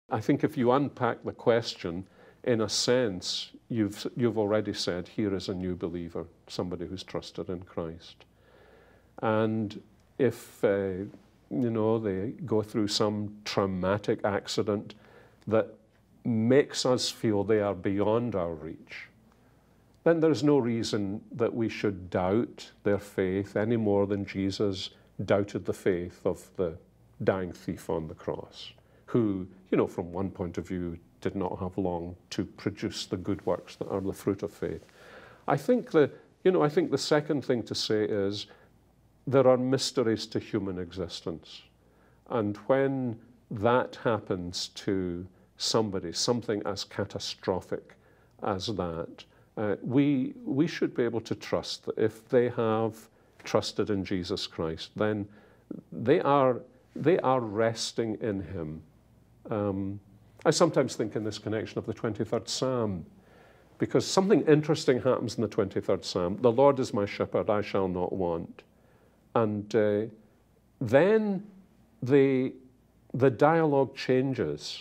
I think if you unpack the question, in a sense, you've already said, here is a new believer, somebody who's trusted in Christ. And if they go through some traumatic accident that makes us feel they are beyond our reach, then there's no reason that we should doubt their faith any more than Jesus doubted the faith of the dying thief on the cross, who, from one point of view, did not have long to produce the good works that are the fruit of faith. I think the second thing to say is there are mysteries to human existence. And when that happens to somebody, something as catastrophic as that, we should be able to trust that if they have trusted in Jesus Christ, then they are resting in him. I sometimes think in this connection of the 23rd Psalm, because something interesting happens in the 23rd Psalm. The Lord is my shepherd, I shall not want. And then the dialogue changes.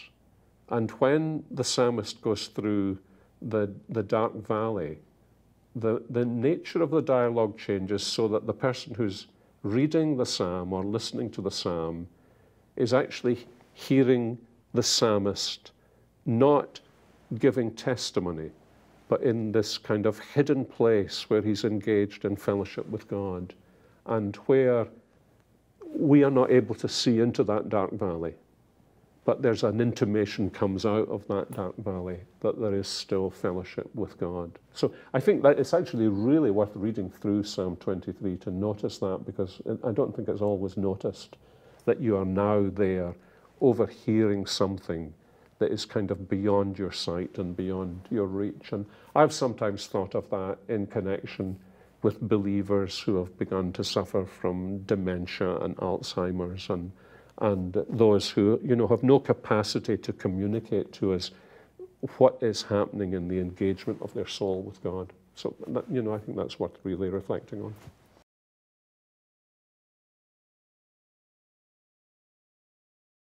And when the psalmist goes through the dark valley, the nature of the dialogue changes so that the person who's reading the psalm or listening to the psalm is actually hearing the psalmist not giving testimony, but in this kind of hidden place where he's engaged in fellowship with God, and where we are not able to see into that dark valley, but there's an intimation comes out of that dark valley that there is still fellowship with God. So I think that it's actually really worth reading through Psalm 23 to notice that, because I don't think it's always noticed that you are now there overhearing something that is kind of beyond your sight and beyond your reach. And I've sometimes thought of that in connection with believers who have begun to suffer from dementia and Alzheimer's, and those who have no capacity to communicate to us what is happening in the engagement of their soul with God. So I think that's worth really reflecting on.